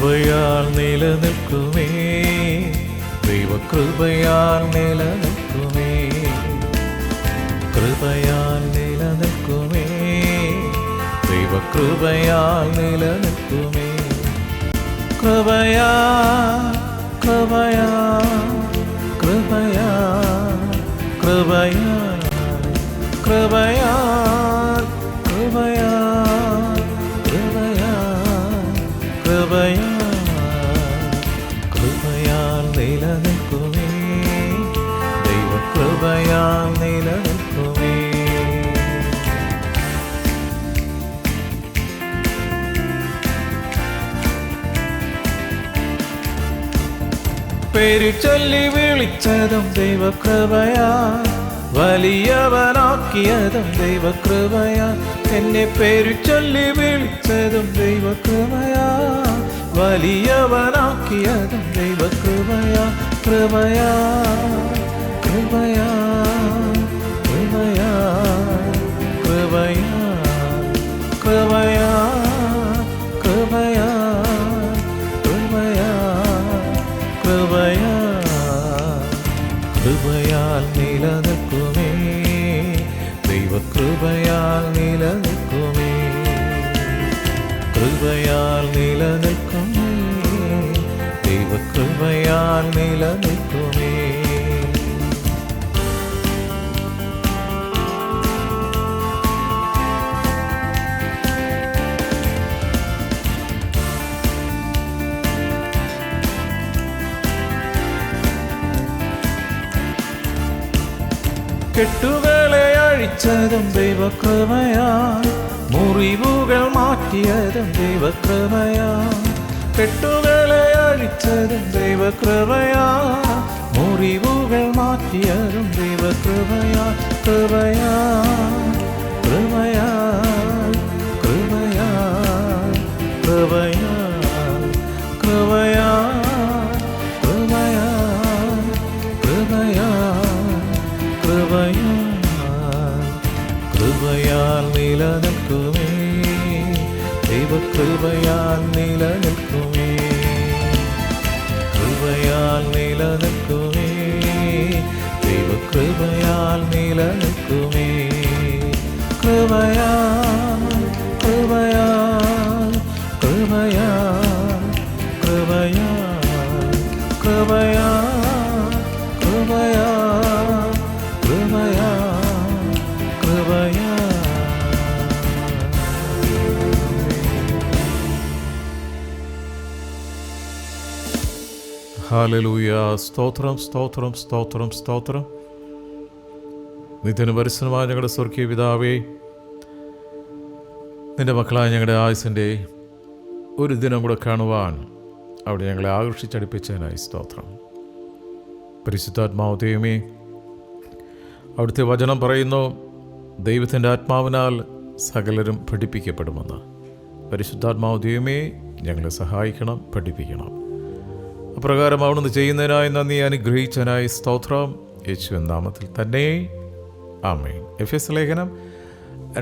കൃപയാൽ നിലനിൽക്കുമേ, ദൈവകൃപയാൽ നിലനിൽക്കുമേ, കൃപയാൽ നിലനിൽക്കുമേ, ദൈവകൃപയാൽ നിലനിൽക്കുമേ. കൃപയാ കൃപയാ കൃപയാ കൃപയാ കൃപയാ കൃപയാ കൃപയാ കൃപയാ കൃപയാൽ നിലനിൽക്കുമേ, ദൈവകൃപയാൽ നിലനിൽക്കുമേ. പേരു ചൊല്ലി വിളിച്ചതും ദൈവകൃപയാ, വലിയവനാക്കിയതും ദൈവകൃപയാ. എന്നെ പേരു ചൊല്ലി വിളിച്ചതും ദൈവകൃപയാ, വലിയവനാക്കിയതും ദൈവകൃപയാ. കൃപയാ കൃപയാ കൃപയാ കൃപയാ കൃപയാ കൃപയാ കൃപയാ കൃപയാ കൃപയാൽ നിലനിൽക്കുമേ, ദൈവകൃപയാൽ നിലനിൽക്കുമേ, കൃപയാൽ നിലനിൽക്കുമേ, ദൈവകൃപയാൽ നിലനിൽക്കുമേ. കെട്ടുകളെ അഴിച്ചതും ദൈവകൃപയാ, മുറിവുകൾ മാറ്റിയതും ദൈവകൃപയാ. കെട്ടുകളെ അഴിച്ചതും ദൈവകൃപയാ, മുറിവുകൾ മാറ്റിയതും ദൈവകൃപയാ. കൃപയാ കൃപയാ കൃപയാ കൃപയാ കൃപയാ കൃപയാ കൃപയാ കൃപയാ കൃപയാൽ നിലനിൽക്കുമേ, ദൈവകൃപയാൽ നിലനിൽക്കുമേ, കൃപയാൽ നിലനിൽക്കുമേ, ദൈവകൃപയാൽ നിലനിൽക്കുമേ. കൃപയാ കൃപയാ കൃപയാ കൃപയാ കൃപയാ കൃപയാ കൃപയാ കൃപയാ. ഹല്ലേലൂയ. സ്തോത്രം സ്തോത്രം സ്തോത്രം സ്തോത്രം. നിത്യനും പരിശുദ്ധനുമായ ഞങ്ങളുടെ സ്വർഗീയ പിതാവേ, നിൻ്റെ മക്കളായ ഞങ്ങളുടെ ആയുസിൻ്റെ ഒരു ദിനം കൂടെ കാണുവാൻ അവിടെ ഞങ്ങളെ ആകർഷിച്ചടുപ്പിച്ചതിനായി സ്തോത്രം. പരിശുദ്ധാത്മാവ് ദൈവമേ, അവിടുത്തെ വചനം പറയുന്നു, ദൈവത്തിൻ്റെ ആത്മാവിനാൽ സകലരും പഠിപ്പിക്കപ്പെടുമെന്ന്. പരിശുദ്ധാത്മാവ് ദൈവമേ, ഞങ്ങളെ സഹായിക്കണം, പഠിപ്പിക്കണം. അപ്രകാരം അവിടുന്ന് ചെയ്യുന്നതിനായി നന്ദി, അനുഗ്രഹിച്ചതിനായി സ്തോത്രം. യേശുവിൻ നാമത്തിൽ തന്നെ ആമേൻ. എഫെസ്യ ലേഖനം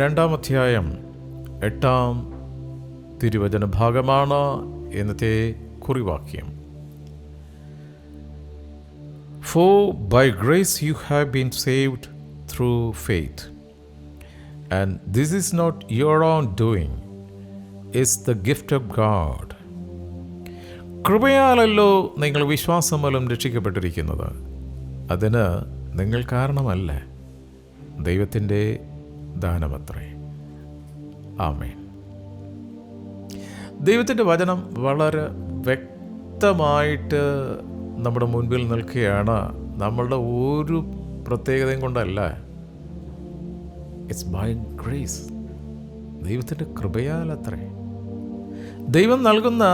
2-ാം അധ്യായം 8-ാം തിരുവചന ഭാഗമാണ് ഇന്നത്തെ കുറിവാക്യം. For by grace you have been saved through faith, and this is not your own doing, it's the gift of God. കൃപയാലല്ലോ നിങ്ങൾ വിശ്വാസം മൂലം രക്ഷിക്കപ്പെട്ടിരിക്കുന്നത്, അതിന് നിങ്ങൾ കാരണമല്ല, ദൈവത്തിൻ്റെ ദാനമത്രേ. ആമേൻ. ദൈവത്തിൻ്റെ വചനം വളരെ വ്യക്തമായിട്ട് നമ്മുടെ മുൻപിൽ നിൽക്കുകയാണ്. നമ്മളുടെ ഒരു പ്രത്യേകതയും കൊണ്ടല്ല, ഇറ്റ്സ് ബൈ ഗ്രേസ്, ദൈവത്തിൻ്റെ കൃപയാലത്രേ. ദൈവം നൽകുന്ന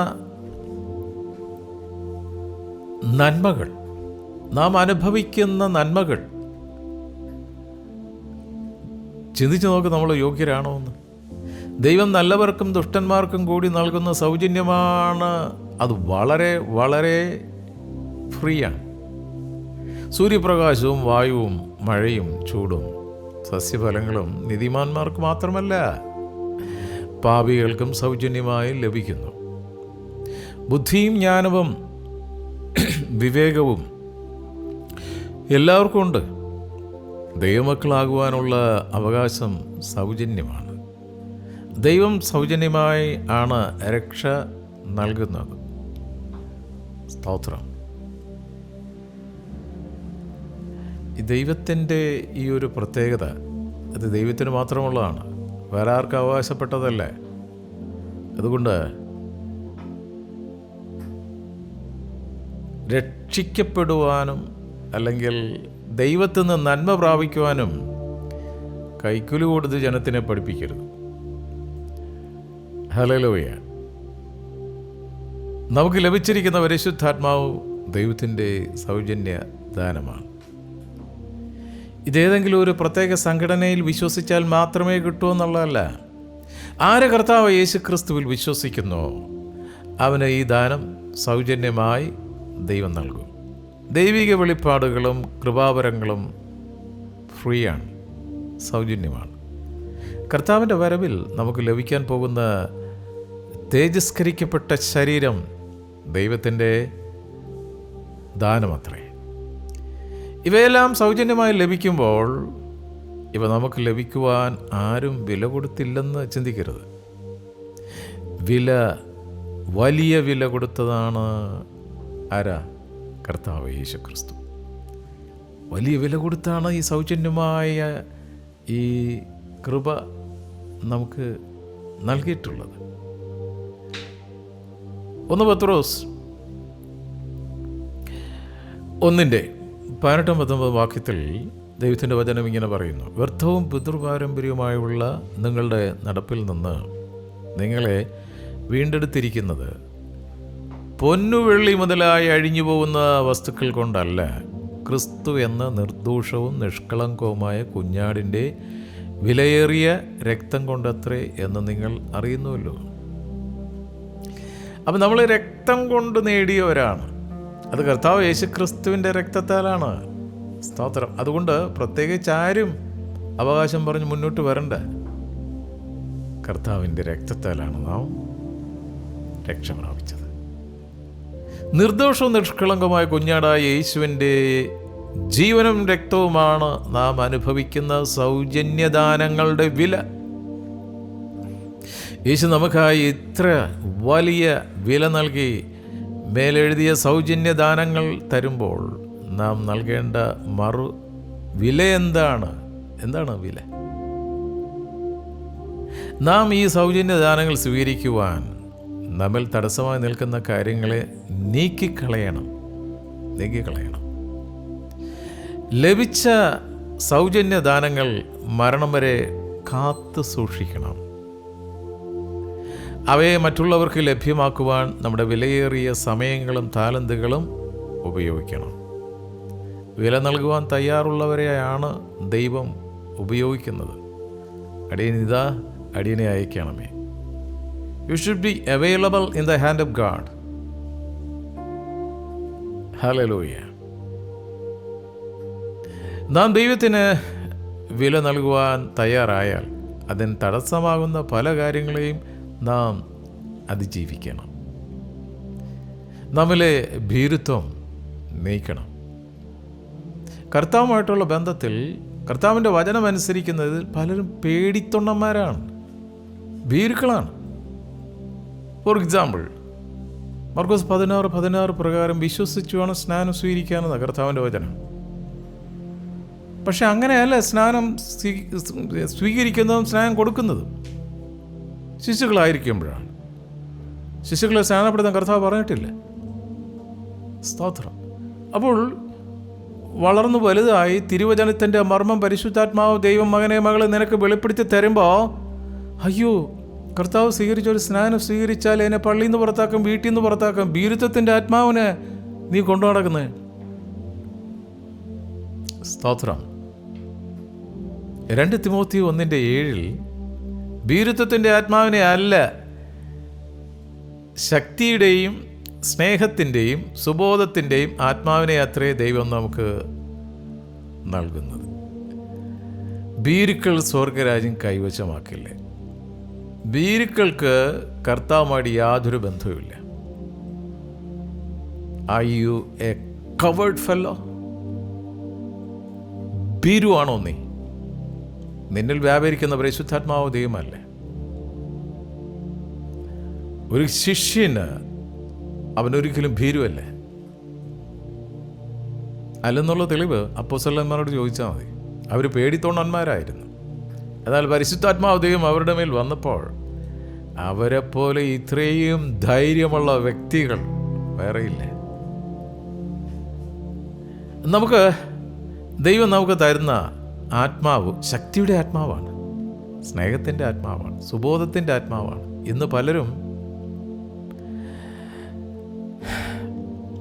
നന്മകൾ, നാം അനുഭവിക്കുന്ന നന്മകൾ ചിന്തിച്ചു നോക്ക്, നമ്മൾ യോഗ്യരാണോ എന്ന്. ദൈവം നല്ലവർക്കും ദുഷ്ടന്മാർക്കും കൂടി നൽകുന്ന സൗജന്യമാണ്. അത് വളരെ വളരെ ഫ്രീയാണ്. സൂര്യപ്രകാശവും വായുവും മഴയും ചൂടും സസ്യഫലങ്ങളും നീതിമാന്മാർക്ക് മാത്രമല്ല, പാപികൾക്കും സൗജന്യമായി ലഭിക്കുന്നു. ബുദ്ധിയും ജ്ഞാനവും വിവേകവും എല്ലാവർക്കും ഉണ്ട്. ദൈവമക്കളാകുവാനുള്ള അവകാശം സൗജന്യമാണ്. ദൈവം സൗജന്യമായി ആണ് രക്ഷ നൽകുന്നത്. സ്തോത്രം. ഈ ദൈവത്തിൻ്റെ ഈ ഒരു പ്രത്യേകത അത് ദൈവത്തിന് മാത്രമുള്ളതാണ്, വേറെ ആർക്കും അവകാശപ്പെട്ടതല്ല. അതുകൊണ്ട് രക്ഷിക്കപ്പെടുവാനും അല്ലെങ്കിൽ ദൈവത്തിൽ നിന്ന് നന്മ പ്രാപിക്കുവാനും കൈക്കൂലി കൊടുത്ത് ജനത്തിനെ പഠിപ്പിക്കരുത്. ഹല്ലേലൂയ. നമുക്ക് ലഭിച്ചിരിക്കുന്ന പരിശുദ്ധാത്മാവ് ദൈവത്തിൻ്റെ സൗജന്യ ദാനമാണ്. ഇതേതെങ്കിലും ഒരു പ്രത്യേക സംഘടനയിൽ വിശ്വസിച്ചാൽ മാത്രമേ കിട്ടൂ എന്നുള്ളതല്ല. ആര് കർത്താവ് യേശു ക്രിസ്തുവിൽ വിശ്വസിക്കുന്നോ അവന് ഈ ദാനം സൗജന്യമായി ദൈവം നൽകും. ദൈവിക വെളിപ്പാടുകളും കൃപാവരങ്ങളും ഫ്രീ ആണ്, സൗജന്യമാണ്. കർത്താവിൻ്റെ വരവിൽ നമുക്ക് ലഭിക്കാൻ പോകുന്ന തേജസ്കരിക്കപ്പെട്ട ശരീരം ദൈവത്തിൻ്റെ ദാനമത്രേ. ഇവയെല്ലാം സൗജന്യമായി ലഭിക്കുമ്പോൾ ഇവ നമുക്ക് ലഭിക്കുവാൻ ആരും വില കൊടുത്തില്ലെന്ന് ചിന്തിക്കരുത്. വലിയ വില കൊടുത്തതാണ് ആരാ? കർത്താവ് യേശു ക്രിസ്തു. വലിയ വില കൊടുത്താണ് ഈ സൗജന്യമായ ഈ കൃപ നമുക്ക് നൽകിയിട്ടുള്ളത്. 1 പത്രോസ് 1:18-19 വാക്യത്തിൽ ദൈവത്തിൻ്റെ വചനം ഇങ്ങനെ പറയുന്നു: വ്യർത്ഥവും പിതൃപാരമ്പര്യവുമായുള്ള നിങ്ങളുടെ നടപ്പിൽ നിന്ന് നിങ്ങളെ വീണ്ടെടുത്തിരിക്കുന്നത് പൊന്നുവെള്ളി മുതലായി അഴിഞ്ഞു പോകുന്ന വസ്തുക്കൾ കൊണ്ടല്ല, ക്രിസ്തു എന്ന നിർദോഷവും നിഷ്കളങ്കവുമായ കുഞ്ഞാടിൻ്റെ വിലയേറിയ രക്തം കൊണ്ടത്രേ എന്ന് നിങ്ങൾ അറിയുന്നുവല്ലോ. അപ്പം നമ്മൾ രക്തം കൊണ്ട് നേടിയവരാണ്. അത് കർത്താവ് യേശു ക്രിസ്തുവിൻ്റെ രക്തത്താലാണ്. സ്തോത്രം. അതുകൊണ്ട് പ്രത്യേകിച്ച് ആരും അവകാശം പറഞ്ഞ് മുന്നോട്ട് വരണ്ട. കർത്താവിൻ്റെ രക്തത്താലാണ് നാം രക്ഷ പ്രാപിച്ചത്. നിർദോഷവും നിഷ്കളങ്കമായ കുഞ്ഞാടായ യേശുവിൻ്റെ ജീവനും രക്തവുമാണ് നാം അനുഭവിക്കുന്ന സൗജന്യദാനങ്ങളുടെ വില. യേശു നമുക്കായി ഇത്ര വലിയ വില നൽകി മേലെഴുതിയ സൗജന്യദാനങ്ങൾ തരുമ്പോൾ നാം നൽകേണ്ട വില എന്താണ് വില? നാം ഈ സൗജന്യദാനങ്ങൾ സ്വീകരിക്കുവാൻ നമ്മിൽ തടസ്സമായി നിൽക്കുന്ന കാര്യങ്ങളെ നീക്കിക്കളയണം. ലഭിച്ച സൗജന്യദാനങ്ങൾ മരണം വരെ കാത്തു സൂക്ഷിക്കണം. അവയെ മറ്റുള്ളവർക്ക് ലഭ്യമാക്കുവാൻ നമ്മുടെ വിലയേറിയ സമയങ്ങളും താലന്തുകളും ഉപയോഗിക്കണം. വില നൽകുവാൻ തയ്യാറുള്ളവരെയാണ് ദൈവം ഉപയോഗിക്കുന്നത്. അടിയനെ അയക്കണമേ. You should be available in the hand of God. Hallelujah. നാം ദൈവത്തിന് വില നൽകുവാൻ തയ്യാറായാൽ അതിന് തടസ്സമാകുന്ന പല കാര്യങ്ങളെയും നാം അതിജീവിക്കണം. നമ്മിലെ ഭീരുത്വം നീക്കണം. കർത്താവുമായിട്ടുള്ള ബന്ധത്തിൽ കർത്താവിൻ്റെ വചനം അനുസരിക്കുന്നതിൽ പലരും പേടിത്തൊണ്ടന്മാരാണ്, ഭീരുക്കളാണ്. ഫോർ എക്സാമ്പിൾ, മർക്കോസ് 16:16 പ്രകാരം വിശ്വസിച്ചു വേണം സ്നാനം സ്വീകരിക്കാനെന്ന് കർത്താവിൻ്റെ വചനം. പക്ഷെ അങ്ങനെയല്ല സ്നാനം സ്വീകരിക്കുന്നതും സ്നാനം കൊടുക്കുന്നതും. ശിശുക്കളായിരിക്കുമ്പോഴാണ്. ശിശുക്കളെ സ്നാനപ്പെടുത്താൻ കർത്താവ് പറഞ്ഞിട്ടില്ല. സ്തോത്രം. അപ്പോൾ വളർന്നു വലുതായി തിരുവചനത്തിൻ്റെ മർമ്മം പരിശുദ്ധാത്മാവ് ദൈവം മകനെ മകളെ നിനക്ക് വെളിപ്പെടുത്തി തരുമ്പോൾ, അയ്യോ കർത്താവ് സ്വീകരിച്ചൊരു സ്നാനം സ്വീകരിച്ചാൽ എന്നെ പള്ളിയിൽ നിന്ന് പുറത്താക്കും, വീട്ടിൽ നിന്ന് പുറത്താക്കും. ഭീരുത്വത്തിൻ്റെ ആത്മാവിനെ നീ കൊണ്ടു നടക്കുന്നത്. സ്തോത്രം. 2 തിമോത്തി 1:7 ഭീരുത്വത്തിൻ്റെ ആത്മാവിനെ അല്ല, ശക്തിയുടെയും സ്നേഹത്തിൻ്റെയും സുബോധത്തിൻ്റെയും ആത്മാവിനെ അത്രേ ദൈവം നമുക്ക് നൽകുന്നത്. ഭീരുക്കൾ സ്വർഗരാജ്യം കൈവശമാക്കില്ലേ. ഭീരുക്കൾക്ക് കർത്താവുമായിട്ട് യാതൊരു ബന്ധവുമില്ല. Are you a coward fellow? ഭീരുവാണോ നീ? നിന്നിൽ വ്യാപരിക്കുന്ന പരിശുദ്ധാത്മാവ് ദൈവമല്ലേ? ഒരു ശിഷ്യന് അവനൊരിക്കലും ഭീരുവല്ലേ? അല്ലെന്നുള്ള തെളിവ് അപ്പോസ്തലന്മാരോട് ചോദിച്ചാൽ മതി. അവർ പേടിത്തൊണ്ടന്മാരായിരുന്നു. എന്നാൽ പരിശുദ്ധാത്മാവ് ദൈവം അവരുടെ മേൽ വന്നപ്പോൾ അവരെപ്പോലെ ഇത്രയും ധൈര്യമുള്ള വ്യക്തികൾ വേറെയില്ല. ദൈവം നമുക്ക് തരുന്ന ആത്മാവ് ശക്തിയുടെ ആത്മാവാണ്, സ്നേഹത്തിൻ്റെ ആത്മാവാണ്, സുബോധത്തിൻ്റെ ആത്മാവാണ്. ഇന്ന് പലരും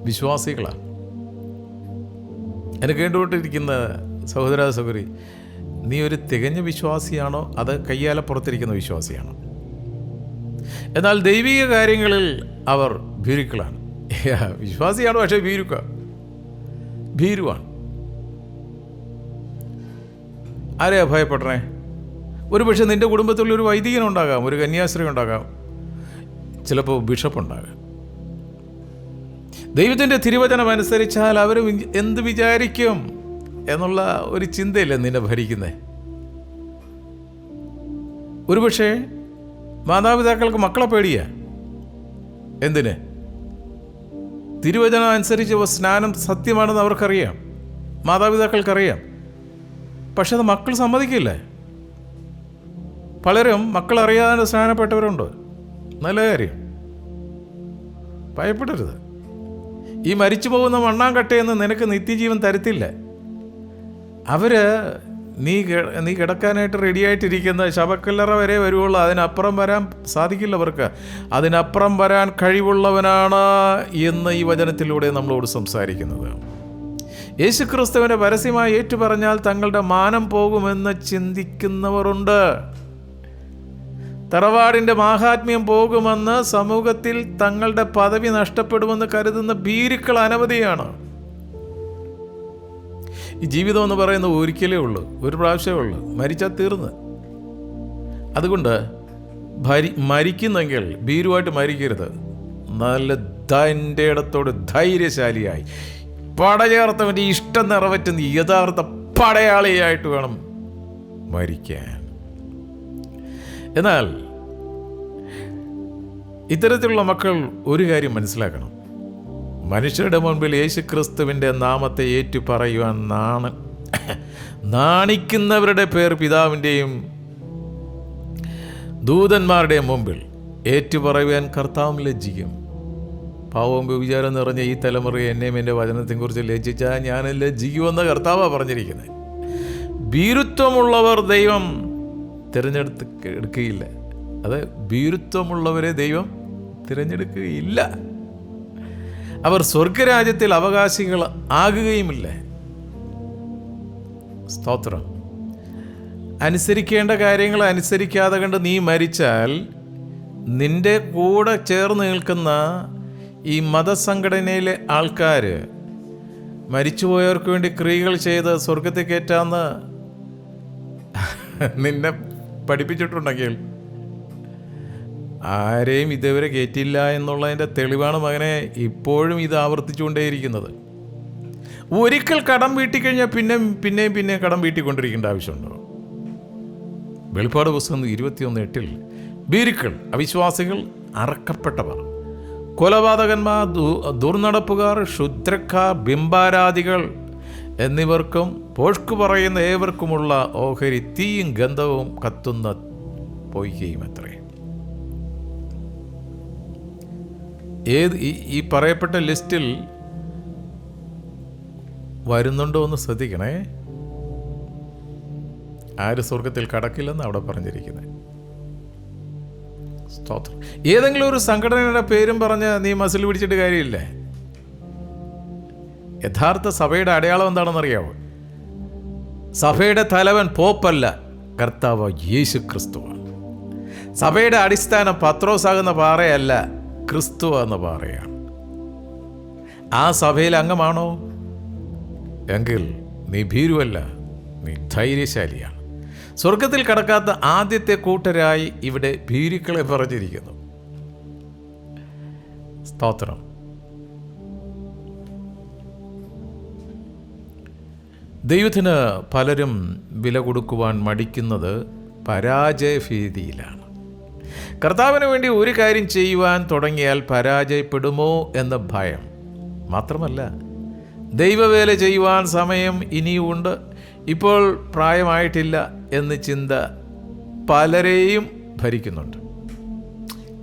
വിശ്വാസികളാണ്. എന്നെ കേട്ടുകൊണ്ടിരിക്കുന്ന സഹോദര സഹോദരി, നീ ഒരു തികഞ്ഞ വിശ്വാസിയാണോ അത് കയ്യാലപ്പുറത്തിരിക്കുന്ന വിശ്വാസിയാണോ? എന്നാൽ ദൈവിക കാര്യങ്ങളിൽ അവർ ഭീരുക്കളാണ്. വിശ്വാസിയാണോ, പക്ഷേ ഭീരുവാണ്. ആരെയാ ഭയപ്പെടണേ? ഒരു പക്ഷേ നിൻ്റെ കുടുംബത്തിലൊരു വൈദികനുണ്ടാകാം, ഒരു കന്യാസ്ത്രീ ഉണ്ടാകാം, ചിലപ്പോൾ ബിഷപ്പ് ഉണ്ടാകാം. ദൈവത്തിൻ്റെ തിരുവചനം അനുസരിച്ചാൽ അവർ എന്ത് വിചാരിക്കും എന്നുള്ള ഒരു ചിന്തയില്ലേ നിന്നെ ഭരിക്കുന്നത്? ഒരുപക്ഷെ മാതാപിതാക്കൾക്ക് മക്കളെ പേടിയാ. എന്തിന്? തിരുവചനം അനുസരിച്ച് സ്നാനം സത്യമാണെന്ന് അവർക്കറിയാം, മാതാപിതാക്കൾക്കറിയാം. പക്ഷെ അത് മക്കൾ സമ്മതിക്കില്ലേ? പലരും മക്കൾ അറിയാതെ സ്നാനപ്പെട്ടവരുണ്ട്. നല്ല കാര്യം, ഭയപ്പെടരുത്. ഈ മരിച്ചു പോകുന്ന മണ്ണാങ്കട്ടയെന്ന് നിനക്ക് നിത്യജീവൻ തരത്തില്ല. നീ കിടക്കാനായിട്ട് റെഡിയായിട്ടിരിക്കുന്ന ശവക്കല്ലറ വരെ വരുവുള്ളൂ. അതിനപ്പുറം വരാൻ സാധിക്കില്ല അവർക്ക്. അതിനപ്പുറം വരാൻ കഴിവുള്ളവനാണ് എന്ന് ഈ വചനത്തിലൂടെ നമ്മളോട് സംസാരിക്കുന്നത്. യേശുക്രിസ്തുവിനെ പരസ്യമായി ഏറ്റുപറഞ്ഞാൽ തങ്ങളുടെ മാനം പോകുമെന്ന് ചിന്തിക്കുന്നവരുണ്ട്. തറവാടിൻ്റെ മാഹാത്മ്യം പോകുമെന്ന്, സമൂഹത്തിൽ തങ്ങളുടെ പദവി നഷ്ടപ്പെടുമെന്ന് കരുതുന്ന ഭീരുക്കൾ അനവധിയാണ്. ഈ ജീവിതം എന്ന് പറയുന്നത് ഒരിക്കലേ ഉള്ളൂ, ഒരു പ്രാവശ്യമേ ഉള്ളൂ. മരിച്ചാൽ തീർന്ന്. അതുകൊണ്ട് മരിക്കുന്നെങ്കിൽ ഭീരുവായിട്ട് മരിക്കരുത്. നല്ല തൻ്റെ ഇടത്തോട് ധൈര്യശാലിയായി പടചേർത്തവൻ്റെ ഇഷ്ടം നിറവേറ്റുന്ന യഥാർത്ഥ പടയാളിയായിട്ട് വേണം മരിക്കാൻ. എന്നാൽ ഇത്തരത്തിലുള്ള മക്കൾ ഒരു കാര്യം മനസ്സിലാക്കണം. മനുഷ്യരുടെ മുൻപിൽ യേശുക്രിസ്തുവിൻ്റെ നാമത്തെ ഏറ്റുപറയുവാൻ നാണിക്കുന്നവരുടെ പേർ പിതാവിൻ്റെയും ദൂതന്മാരുടെയും മുമ്പിൽ ഏറ്റുപറയുവാൻ കർത്താവും ലജ്ജിക്കും. പാവവും വ്യഭിചാരം നിറഞ്ഞ ഈ തലമുറയെ എന്നെയും എൻ്റെ വചനത്തെക്കുറിച്ച് ലജ്ജിച്ചാൽ ഞാൻ ലജ്ജിക്കുമെന്ന് കർത്താവാണ് പറഞ്ഞിരിക്കുന്നത്. ഭീരുത്വമുള്ളവർ ദൈവം തിരഞ്ഞെടുക്കുകയില്ല. അത് ഭീരുത്വമുള്ളവരെ ദൈവം തിരഞ്ഞെടുക്കുകയില്ല. അവർ സ്വർഗരാജ്യത്തിൽ അവകാശികൾ ആകുകയുമില്ല. സ്തോത്രം. അനുസരിക്കേണ്ട കാര്യങ്ങൾ അനുസരിക്കാതെ കണ്ട് നീ മരിച്ചാൽ നിന്റെ കൂടെ ചേർന്ന് നിൽക്കുന്ന ഈ മതസംഘടനയിലെ ആൾക്കാർ മരിച്ചുപോയവർക്ക് വേണ്ടി ക്രിയകൾ ചെയ്ത് സ്വർഗത്തിൽ കയറ്റാന്ന് നിന്നെ പഠിപ്പിച്ചിട്ടുണ്ടെങ്കിൽ ആരെയും ഇതുവരെ കയറ്റില്ല എന്നുള്ളതിൻ്റെ തെളിവാണ് മകനെ ഇപ്പോഴും ഇത് ആവർത്തിച്ചുകൊണ്ടേയിരിക്കുന്നത്. ഒരിക്കൽ കടം വീട്ടിക്കഴിഞ്ഞാൽ പിന്നെയും കടം വീട്ടിക്കൊണ്ടിരിക്കേണ്ട ആവശ്യമുണ്ടോ? വെളിപ്പാട് പുസ്തകം 21:8 ഭീരുക്കൾ, അവിശ്വാസികൾ, അറക്കപ്പെട്ടവർ, കൊലപാതകന്മാർ, ദുർനടപ്പുകാർ, ക്ഷുദ്രക്കാർ, ബിംബാരാധികൾ എന്നിവർക്കും പോഷ്കു പറയുന്ന ഏവർക്കുമുള്ള ഓഹരി തീയും ഗന്ധവും കത്തുന്ന പൊയ്കയും അത്രേ. ഈ പറയപ്പെട്ട ലിസ്റ്റിൽ വരുന്നുണ്ടോ എന്ന് ശ്രദ്ധിക്കണേ. ആര് സ്വർഗത്തിൽ കടക്കില്ലെന്ന് അവിടെ പറഞ്ഞിരിക്കുന്നത്. സ്തോത്രം. ഏതെങ്കിലും ഒരു സംഘടനയുടെ പേരും പറഞ്ഞ് നീ മസിൽ പിടിച്ചിട്ട് കാര്യമില്ല. യഥാർത്ഥ സഭയുടെ അടയാളം എന്താണെന്നറിയാവോ? സഭയുടെ തലവൻ പോപ്പല്ല, കർത്താവ് യേശു ക്രിസ്തുവാണ്. സഭയുടെ അടിസ്ഥാനം പത്രോസാകുന്ന പാറയല്ല, ക്രിസ്തു എന്ന പാറയാണ്. ആ സഭയിൽ അംഗമാണോ എങ്കിൽ നീ ഭീരുവല്ല, നീ ധൈര്യശാലിയാണ്. സ്വർഗത്തിൽ കടക്കാത്ത ആദ്യത്തെ കൂട്ടരായി ഇവിടെ ഭീരുക്കളെ പറഞ്ഞിരിക്കുന്നു. സ്തോത്രം. ദൈവത്തിന് പലരും വില കൊടുക്കുവാൻ മടിക്കുന്നത് പരാജയഭീതിയിലാണ്. കർത്താവിന് വേണ്ടി ഒരു കാര്യം ചെയ്യുവാൻ തുടങ്ങിയാൽ പരാജയപ്പെടുമോ എന്ന ഭയം മാത്രമല്ല, ദൈവവേല ചെയ്യുവാൻ സമയം ഇനിയുമുണ്ട്, ഇപ്പോൾ പ്രായമായിട്ടില്ല എന്ന ചിന്ത പലരെയും ഭരിക്കുന്നുണ്ട്.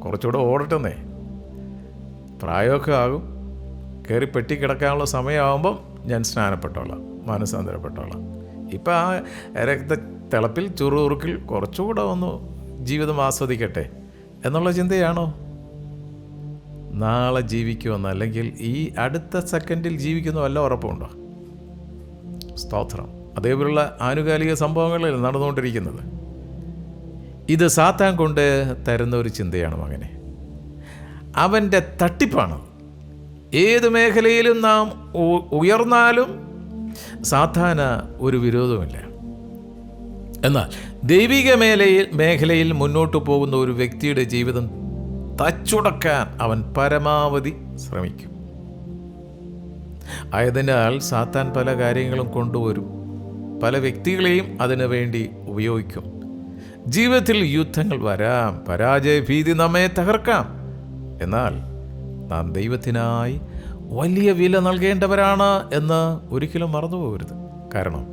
കുറച്ചുകൂടെ ഓടട്ടെന്നേ, പ്രായമൊക്കെ ആകും, കയറി പെട്ടി കിടക്കാനുള്ള സമയമാകുമ്പം ഞാൻ സ്നാനപ്പെട്ടോളാം, മാനസാന്തരപ്പെട്ടോളാം. ഇപ്പം ആ രക്തത്തിളപ്പിൽ ചുറുറുക്കിൽ കുറച്ചുകൂടെ ഒന്ന് ജീവിതം ആസ്വദിക്കട്ടെ എന്നുള്ള ചിന്തയാണോ? നാളെ ജീവിക്കുമെന്ന്, അല്ലെങ്കിൽ ഈ അടുത്ത സെക്കൻഡിൽ ജീവിക്കുന്ന വല്ല ഉറപ്പുണ്ടോ? സ്തോത്രം. അതേപോലുള്ള ആനുകാലിക സംഭവങ്ങളിൽ നടന്നുകൊണ്ടിരിക്കുന്നത്. ഇത് സാത്താൻ കൊണ്ട് തരുന്ന ഒരു ചിന്തയാണ് മകനെ. അവൻ്റെ തട്ടിപ്പാണ്. ഏത് മേഖലയിലും നാം ഉയർന്നാലും സാധാരണ ഒരു വിരോധമില്ല. എന്നാൽ ദൈവിക മേഖലയിൽ മുന്നോട്ട് പോകുന്ന ഒരു വ്യക്തിയുടെ ജീവിതം തച്ചുടക്കാൻ അവൻ പരമാവധി ശ്രമിക്കും. ആയതിനാൽ സാത്താൻ പല കാര്യങ്ങളും കൊണ്ടുവരും, പല വ്യക്തികളെയും അതിനു വേണ്ടി ഉപയോഗിക്കും. ജീവിതത്തിൽ യുദ്ധങ്ങൾ വരാം, പരാജയഭീതി നമ്മെ തകർക്കാം. എന്നാൽ നാം ദൈവത്തിനായി വലിയ വില നൽകേണ്ടവരാണ് എന്ന് ഒരിക്കലും മറന്നുപോകരുത്. കാരണം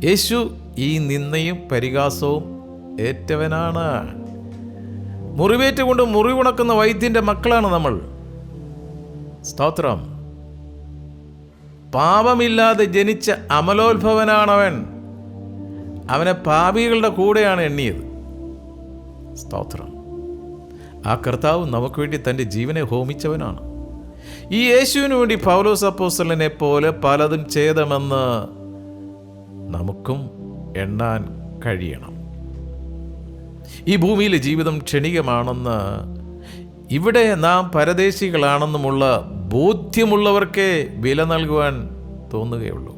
യേശു ഈ നിന്ദയും പരിഹാസവും ഏറ്റവനാണ്. മുറിവേറ്റുകൊണ്ട് മുറിവുണക്കുന്ന വൈദ്യൻ്റെ മക്കളാണ് നമ്മൾ. സ്തോത്രം. പാപമില്ലാതെ ജനിച്ച അമലോത്ഭവനാണവൻ. അവനെ പാപികളുടെ കൂടെയാണ് എണ്ണിയത്. സ്തോത്രം. ആ കർത്താവ് നമുക്ക് വേണ്ടി തൻ്റെ ജീവനെ ഹോമിച്ചവനാണ്. ഈ യേശുവിന് വേണ്ടി പൗലോസ് അപ്പോസ്തലനെ പോലെ പലതും ചെയ്തമെന്ന് നമുക്കും എണ്ണാൻ കഴിയണം. ഈ ഭൂമിയിലെ ജീവിതം ക്ഷണികമാണെന്ന്, ഇവിടെ നാം പരദേശികളാണെന്നുമുള്ള ബോധ്യമുള്ളവർക്കേ വില നൽകുവാൻ തോന്നുകയുള്ളൂ.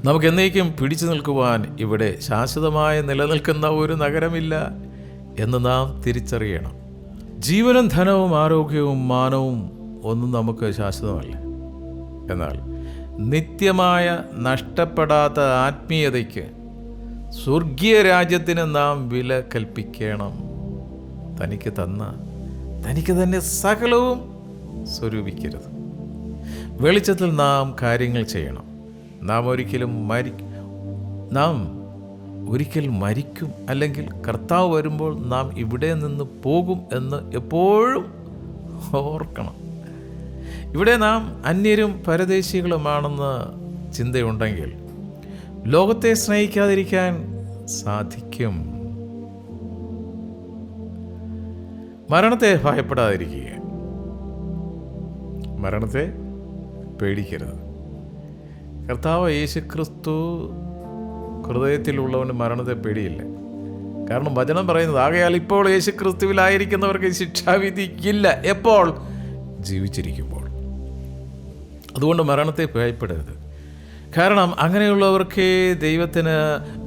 നമുക്ക് എന്നേക്കും പിടിച്ചു നിൽക്കുവാൻ ഇവിടെ ശാശ്വതമായി നിലനിൽക്കുന്ന ഒരു നഗരമില്ല എന്ന് നാം തിരിച്ചറിയണം. ജീവനും ധനവും ആരോഗ്യവും മാനവും ഒന്നും നമുക്ക് ശാശ്വതമല്ല. എന്നാൽ നിത്യമായ നഷ്ടപ്പെടാത്ത ആത്മീയതയ്ക്ക്, സ്വർഗീയ രാജ്യത്തിന് നാം വില കൽപ്പിക്കണം. തനിക്ക് തന്നെ സകലവും സ്വരൂപിക്കരുത്. വെളിച്ചത്തിൽ നാം കാര്യങ്ങൾ ചെയ്യണം. നാം ഒരിക്കൽ മരിക്കും, അല്ലെങ്കിൽ കർത്താവ് വരുമ്പോൾ നാം ഇവിടെ നിന്ന് പോകും എന്ന് എപ്പോഴും ഓർക്കണം. ഇവിടെ നാം അന്യരും പരദേശികളുമാണെന്ന് ചിന്തയുണ്ടെങ്കിൽ ലോകത്തെ സ്നേഹിക്കാതിരിക്കാൻ സാധിക്കും. മരണത്തെ ഭയപ്പെടാതിരിക്കുക, മരണത്തെ പേടിക്കരുത്. കർത്താവ് യേശുക്രിസ്തു ഹൃദയത്തിലുള്ളവന് മരണത്തെ പേടിയില്ല. കാരണം വചനം പറയുന്നത്, ആകയാൽ ഇപ്പോൾ യേശുക്രിസ്തുവിലായിരിക്കുന്നവർക്ക് ശിക്ഷാവിധി ഇല്ല. എപ്പോൾ? ജീവിച്ചിരിക്കുമ്പോൾ. അതുകൊണ്ട് മരണത്തെ ഭയപ്പെടരുത്. കാരണം അങ്ങനെയുള്ളവർക്കേ ദൈവത്തിന്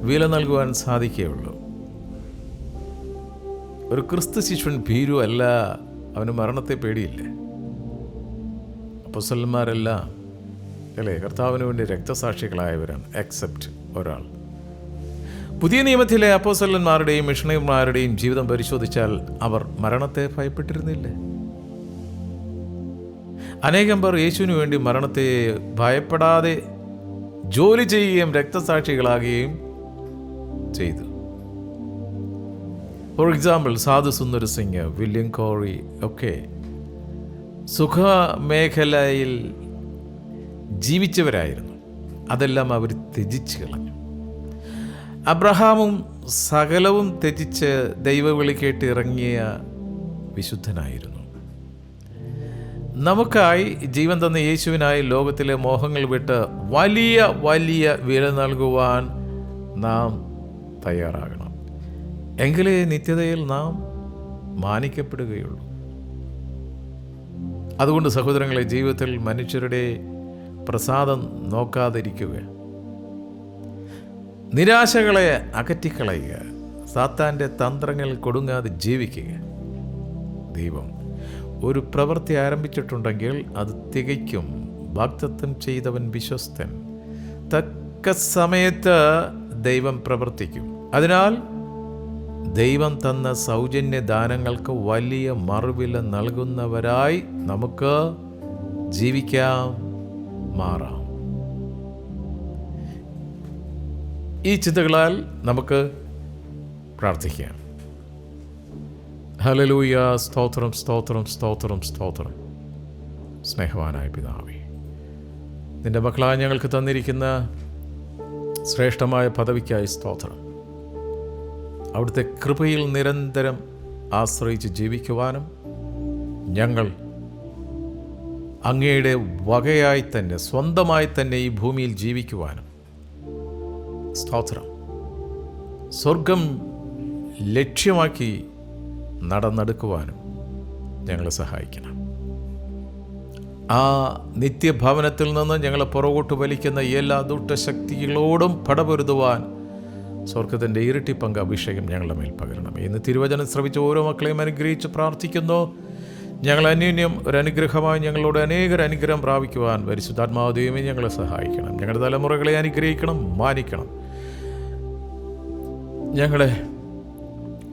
വില നൽകുവാൻ സാധിക്കുകയുള്ളൂ. ഒരു ക്രിസ്തു ശിഷ്യൻ ഭീരു അല്ല, അവന് മരണത്തെ പേടിയില്ല. അപ്പോസ്തലന്മാരെല്ലാം അല്ലേ കർത്താവിന് വേണ്ടി രക്തസാക്ഷികളായവരാണ്, എക്സെപ്റ്റ് ഒരാൾ. പുതിയ നിയമത്തിലെ അപ്പോസ്തലന്മാരുടെയും മിഷണറിമാരുടെയും ജീവിതം പരിശോധിച്ചാൽ അവർ മരണത്തെ ഭയപ്പെട്ടിരുന്നില്ല. അനേകം പേർ യേശുവിന് വേണ്ടി മരണത്തെ ഭയപ്പെടാതെ ജോലി ചെയ്യുകയും രക്തസാക്ഷികളാകുകയും ചെയ്തു. ഫോർ എക്സാമ്പിൾ, സാധു സുന്ദർ സിംഗ്, വില്യം കോറി ഒക്കെ സുഖമേഖലയിൽ ജീവിച്ചവരായിരുന്നു. അതെല്ലാം അവർ ത്യജിച്ച് കളഞ്ഞു. അബ്രഹാമും സകലവും ത്യജിച്ച് ദൈവവിളി കേട്ട് ഇറങ്ങിയ വിശുദ്ധനായിരുന്നു. നമുക്കായി ജീവൻ തന്ന യേശുവിനായി ലോകത്തിലെ മോഹങ്ങൾ വിട്ട് വലിയ വലിയ വില നൽകുവാൻ നാം തയ്യാറാകണം. എങ്കിലേ നിത്യതയിൽ നാം മാനിക്കപ്പെടുകയുള്ളൂ. അതുകൊണ്ട് സഹോദരങ്ങളെ, ജീവിതത്തിൽ മനുഷ്യരുടെ പ്രസാദം നോക്കാതിരിക്കുക, നിരാശകളെ അകറ്റിക്കളയുക, സാത്താൻ്റെ തന്ത്രങ്ങൾ കൊടുങ്ങാതെ ജീവിക്കുക. ദൈവം ഒരു പ്രവൃത്തി ആരംഭിച്ചിട്ടുണ്ടെങ്കിൽ അത് തികയ്ക്കും. വാഗ്ദത്തം ചെയ്തവൻ വിശ്വസ്തൻ, തക്ക സമയത്ത് ദൈവം പ്രവർത്തിക്കും. അതിനാൽ ദൈവം തന്ന സൗജന്യ ദാനങ്ങൾക്ക് വലിയ മറുവില നൽകുന്നവരായി നമുക്ക് ജീവിക്കാം, മാറാം. ഈ ചിന്തകളാൽ നമുക്ക് പ്രാർത്ഥിക്കാം. ഹല്ലേലൂയ. സ്തോത്രം, സ്തോത്രം, സ്തോത്രം, സ്തോത്രം. സ്നേഹവാനായ പിതാവേ, നിന്റെ മക്കളായ ഞങ്ങൾക്ക് തന്നിരിക്കുന്ന ശ്രേഷ്ഠമായ പദവിക്കായി സ്തോത്രം. അവിടുത്തെ കൃപയിൽ നിരന്തരം ആശ്രയിച്ച് ജീവിക്കുവാനും ഞങ്ങൾ അങ്ങയുടെ വകയായി തന്നെ, സ്വന്തമായി തന്നെ ഈ ഭൂമിയിൽ ജീവിക്കുവാനും സ്തോത്രം. സ്വർഗം ലക്ഷ്യമാക്കി നടന്നെടുക്കുവാനും ഞങ്ങളെ സഹായിക്കണം. ആ നിത്യഭവനത്തിൽ നിന്ന് ഞങ്ങളെ പുറകോട്ട് വലിക്കുന്ന എല്ലാ ദുഷ്ടശക്തികളോടും പടപൊരുതുവാൻ സ്വർഗത്തിൻ്റെ ഇരട്ടി പങ്ക് അഭിഷേകം ഞങ്ങളുടെ മേൽ പകരണം. ഇന്ന് തിരുവചനം ശ്രവിച്ച ഓരോ മക്കളെയും അനുഗ്രഹിച്ച് പ്രാർത്ഥിക്കുന്നു. ഞങ്ങൾ അന്യോന്യം ഒരു അനുഗ്രഹമായി ഞങ്ങളോട് അനുഗ്രഹം പ്രാപിക്കുവാൻ പരിശുദ്ധാത്മാവ് ദൈവമേ ഞങ്ങളെ സഹായിക്കണം. ഞങ്ങളുടെ തലമുറകളെ അനുഗ്രഹിക്കണം, മാനിക്കണം. ഞങ്ങളുടെ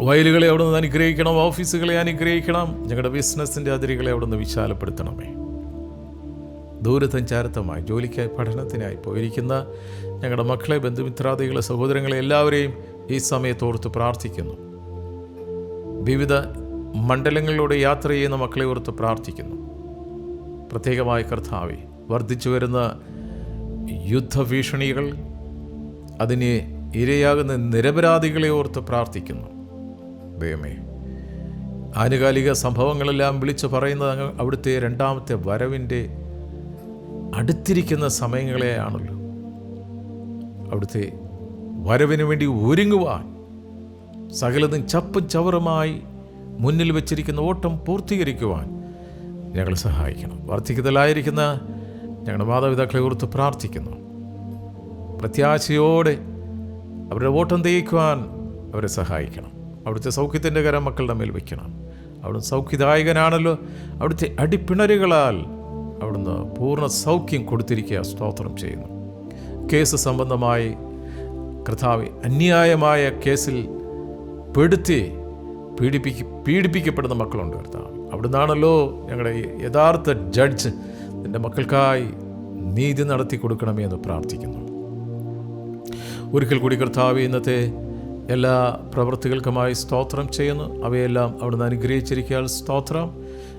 വയലുകളെ അവിടെ നിന്ന് അനുഗ്രഹിക്കണം, ഓഫീസുകളെ അനുഗ്രഹിക്കണം. ഞങ്ങളുടെ ബിസിനസ്സിൻ്റെ അതിരുകളെ അവിടെ നിന്ന് വിശാലപ്പെടുത്തണമേ. ദൂരസഞ്ചാരത്തമായി ജോലിക്കായി പഠനത്തിനായി പോയിരിക്കുന്ന ഞങ്ങളുടെ മക്കളെ, ബന്ധുമിത്രാദികളെ, സഹോദരങ്ങളെ എല്ലാവരെയും ഈ സമയത്തോർത്ത് പ്രാർത്ഥിക്കുന്നു. വിവിധ മണ്ഡലങ്ങളിലൂടെ യാത്ര ചെയ്യുന്ന മക്കളെ ഓർത്ത് പ്രാർത്ഥിക്കുന്നു. പ്രത്യേകമായി കർത്താവേ, വർദ്ധിച്ചു വരുന്ന യുദ്ധഭീഷണികൾ, അതിന് ഇരയാകുന്ന നിരപരാധികളെ ഓർത്ത് പ്രാർത്ഥിക്കുന്നു. ദൈവമേ, ആനുകാലിക സംഭവങ്ങളെല്ലാം വിളിച്ചു പറയുന്നത് അവിടുത്തെ രണ്ടാമത്തെ വരവിൻ്റെ അടുത്തിരിക്കുന്ന സമയങ്ങളെയാണല്ലോ. അവിടുത്തെ വരവിന് വേണ്ടി ഒരുങ്ങുവാൻ സകലതും ചപ്പും ചവറുമായി മുന്നിൽ വച്ചിരിക്കുന്ന ഓട്ടം പൂർത്തീകരിക്കുവാൻ ഞങ്ങളെ സഹായിക്കണം. വാർദ്ധക്യത്തിലായിരിക്കുന്ന ഞങ്ങളുടെ മാതാപിതാക്കളെ ഓർത്ത് പ്രാർത്ഥിക്കുന്നു. പ്രത്യാശയോടെ അവരുടെ ഓട്ടം തികയ്ക്കുവാൻ അവരെ സഹായിക്കണം. അവിടുത്തെ സൗഖ്യത്തിൻ്റെ കരം മക്കളുടെ മേൽ വയ്ക്കണം. അവിടുന്ന് സൗഖ്യദായകനാണല്ലോ. അവിടുത്തെ അടിപ്പിണരുകളാൽ അവിടുന്ന് പൂർണ്ണ സൗഖ്യം കൊടുത്തിരിക്കുക. സ്തോത്രം ചെയ്യുന്നു. കേസ് സംബന്ധമായി കർത്താവേ, അന്യായമായ കേസിൽ പീഡിപ്പിക്കപ്പെടുന്ന മക്കളുണ്ട് കർത്താവ്. അവിടുന്നാണല്ലോ ഞങ്ങളുടെ യഥാർത്ഥ ജഡ്ജ്. എൻ്റെ മക്കൾക്കായി നീതി നടത്തി കൊടുക്കണമേ എന്ന് പ്രാർത്ഥിക്കുന്നു. ഒരിക്കൽ കൂടി കർത്താവ്, ഇന്നത്തെ എല്ലാ പ്രവൃത്തികൾക്കുമായി സ്തോത്രം ചെയ്യുന്നു. അവയെല്ലാം അവിടുന്ന് അനുഗ്രഹിച്ചിരിക്കാൻ സ്തോത്രം.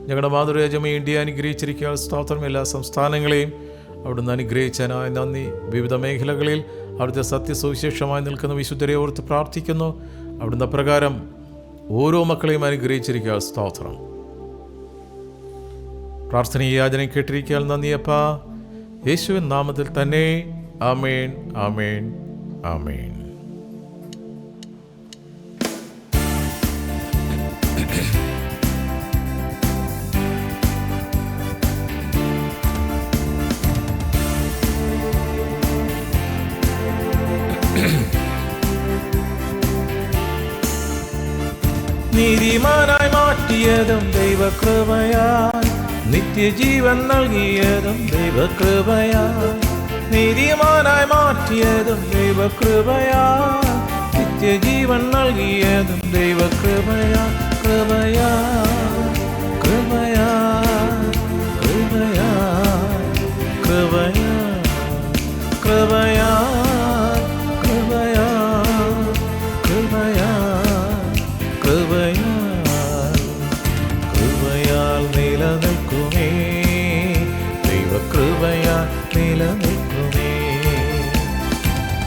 ഞങ്ങളുടെ മാതൃരാജ്യമേ ഇന്ത്യ അനുഗ്രഹിച്ചിരിക്കാൻ സ്തോത്രം. എല്ലാ സംസ്ഥാനങ്ങളെയും അവിടുന്ന് അനുഗ്രഹിച്ചതിനായി നന്ദി. വിവിധ മേഖലകളിൽ അവിടുത്തെ സത്യസുവിശേഷമായി നിൽക്കുന്ന വിശുദ്ധരെ ഓർത്ത് പ്രാർത്ഥിക്കുന്നു. അവിടുന്ന് പ്രകാരം ഓരോ മക്കളെയും അനുഗ്രഹിച്ചിരിക്കാൻ സ്തോത്രം. പ്രാർത്ഥനയും യാചനയും കേട്ടിരിക്കാൻ നന്ദിയപ്പാ. യേശുവിൻ നാമത്തിൽ തന്നെ. ആമേൻ, ആമേൻ, ആമേൻ. നീതിമാനായി മാറ്റിയതും ദൈവകൃപയാൽ, നിത്യജീവൻ നൽകിയതും ദൈവകൃപയാൽ. നീതിമാനായി മാറ്റിയതും ദൈവകൃപയാൽ, നിത്യജീവൻ നൽകിയതും ദൈവകൃപയാൽ. കൃപയാൽ, കൃപയാൽ, കൃപയാൽ, കൃപയാൽ, കൃപയാൽ, കൃപയാൽ, കൃപയാൽ, കൃപയാൽ, കൃപയാൽ നിലനിൽക്കുമേ. ദൈവകൃപയാൽ നിലനിൽക്കുമേ.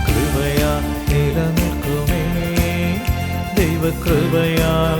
കൃപയാൽ നിലനിൽക്കുമേ. ദൈവകൃപയാൽ